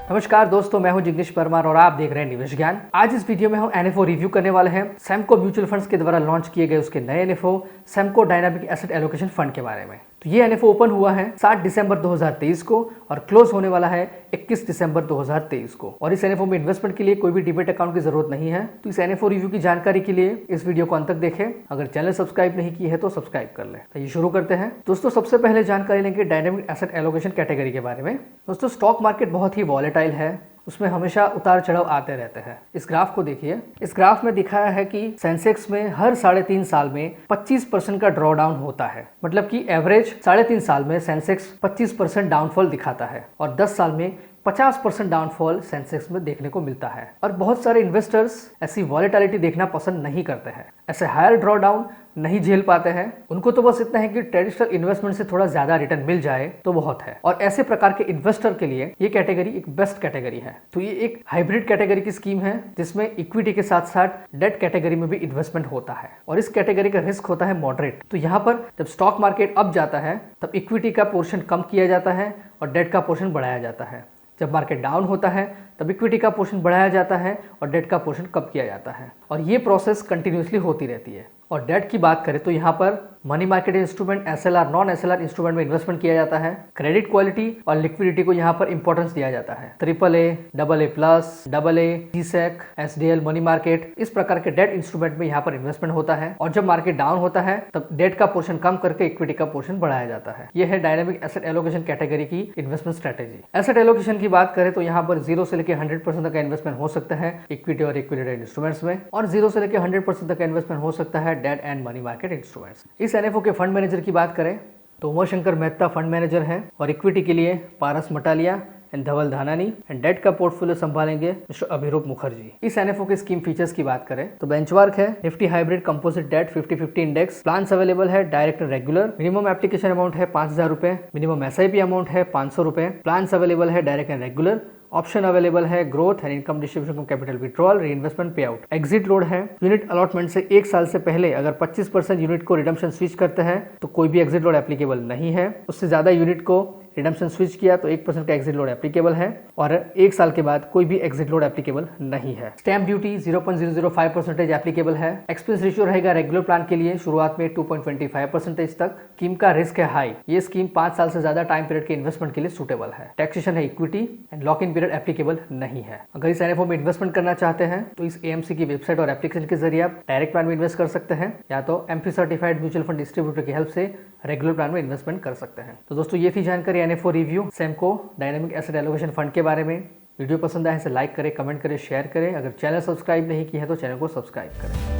नमस्कार दोस्तों, मैं हूं जिग्नेश परमार और आप देख रहे हैं निवेश ज्ञान। आज इस वीडियो में हम एनएफओ रिव्यू करने वाले हैं सेमको म्यूचुअल फंड्स के द्वारा लॉन्च किए गए उसके नए NFO Samco dynamic asset allocation fund के बारे में। तो ये एनएफओ ओपन हुआ है 7 दिसंबर 2023 को और क्लोज होने वाला है 21 दिसंबर 2023 को। और इस एनएफओ में इन्वेस्टमेंट के लिए कोई भी डीमेट अकाउंट की जरूरत नहीं है। तो इस एनएफओ रिव्यू की जानकारी के लिए इस वीडियो को अंत तक देखें। अगर चैनल सब्सक्राइब नहीं की है तो सब्सक्राइब कर लें। तो ये शुरू करते हैं। दोस्तों, सबसे पहले जानकारी लेंगे डायनामिक एसेट एलोकेशन कैटेगरी के बारे में। दोस्तों, स्टॉक मार्केट बहुत ही वॉलेटाइल है, उसमें हमेशा उतार चढ़ाव आते रहते हैं। इस ग्राफ को देखिए। इस ग्राफ में दिखाया है कि सेंसेक्स में हर 3.5 साल में 25% का ड्रॉ डाउन होता है। मतलब कि एवरेज 3.5 साल में सेंसेक्स 25% डाउनफॉल दिखाता है और 10 साल में 50% डाउनफॉल सेंसेक्स में देखने को मिलता है। और बहुत सारे इन्वेस्टर्स ऐसी वॉलेटिलिटी देखना पसंद नहीं करते हैं, ऐसे हायर ड्रॉ डाउन नहीं झेल पाते हैं। उनको तो बस इतना है कि ट्रेडिशनल इन्वेस्टमेंट से थोड़ा ज्यादा रिटर्न मिल जाए तो बहुत है। और ऐसे प्रकार के इन्वेस्टर के लिए ये कैटेगरी एक बेस्ट कैटेगरी है। तो ये एक हाइब्रिड कैटेगरी की स्कीम है जिसमें इक्विटी के साथ साथ डेट कैटेगरी में भी इन्वेस्टमेंट होता है और इस कैटेगरी का रिस्क होता है मॉडरेट। तो यहाँ पर जब स्टॉक मार्केट अप जाता है तब इक्विटी का पोर्शन कम किया जाता है और डेट का पोर्शन बढ़ाया जाता है। जब मार्केट डाउन होता है तब इक्विटी का पोर्शन बढ़ाया जाता है और डेट का पोर्शन कम किया जाता है और ये प्रोसेस कंटिन्यूसली होती रहती है। और डेट की बात करें तो यहाँ पर money market instrument, SLR, non SLR instrument में इन्वेस्टमेंट किया जाता है। क्रेडिट क्वालिटी और लिक्विडिटी को यहाँ पर इंपॉर्टेंस दिया जाता है। AAA, AA+, AA, GSEC, SDL, money market, इस प्रकार के डेट इंस्ट्रूमेंट में यहाँ पर इन्वेस्टमेंट होता है। और जब मार्केट डाउन होता है तब डेट का पोर्शन कम करके इक्विटी का पोर्शन बढ़ाया जाता है। यह है डायनामिक एसेट एलोकेशन कैटेगरी की इन्वेस्टमेंट स्ट्रेटेजी। एसेट एलोकेशन की बात करें तो यहाँ पर 0 से लेकर 100% तक का इन्वेस्टमेंट हो सकता है इक्विटी और इक्विटी डेट इंस्ट्रूमेंट्स में, और 0 से लेकर 100% तक का इन्वेस्टमेंट हो सकता है debt and money market instruments. इस एनएफओ के फंड मैनेजर की बात करें तो उमाशंकर मेहता फंड मैनेजर हैं और इक्विटी के लिए Paras Mataliya and Dhaval Dhanani and debt का पोर्टफोलियो संभालेंगे मिस्टर अभिरूप मुखर्जी। इस एनएफओ के स्कीम फीचर्स की बात करें तो बेंचमार्क है Nifty hybrid composite debt 50-50 index. Plans available है direct and regular. Minimum application amount है 5,000 रुपए। मिनिमम एसआईपी अमाउंट है 500 रुपए। प्लान्स अवेलेबल है direct and regular. Option available है growth and income distribution from capital withdrawal, reinvestment pay out. Exit load है unit allotment से 1 साल से पहले अगर 25% यूनिट को रिडम्पशन स्विच करते हैं तो कोई भी एग्जिट लोड एप्लीकेबल नहीं है। उससे ज्यादा यूनिट को रिडम्पशन स्विच किया तो 1% का एग्जिट लोड एप्लीकेबल है और 1 साल के बाद कोई भी एग्जिट लोड एप्लीकेबल नहीं है। स्टैम्प ड्यूटी 0.005% एप्लीकेबल है। एक्सपेंस रेशियो रहेगा रेगुलर प्लान के लिए शुरुआत में 2.25% तक। स्कीम का रिस्क है हाई। ये स्कीम 5 साल से ज्यादा टाइम पीरियड के इन्वेस्टमेंट के लिए सुटेबल है। टैक्सेशन है equity and lock in period applicable नहीं है। अगर इस एनएफओ में इन्वेस्टमेंट करना चाहते हैं तो इस एएमसी की वेबसाइट और एप्लीकेशन के जरिए आप डायरेक्ट प्लान में इन्वेस्ट कर सकते हैं या तो MP certified mutual fund distributor की हेल्प से रेगुलर प्लान में इन्वेस्टमेंट कर सकते हैं। तो दोस्तों, ये थी जानकारी NFO review Samco dynamic asset allocation fund के बारे में। वीडियो पसंद आए इसे लाइक करें, कमेंट करें, शेयर करें। अगर चैनल सब्सक्राइब नहीं किया है तो चैनल को सब्सक्राइब करें।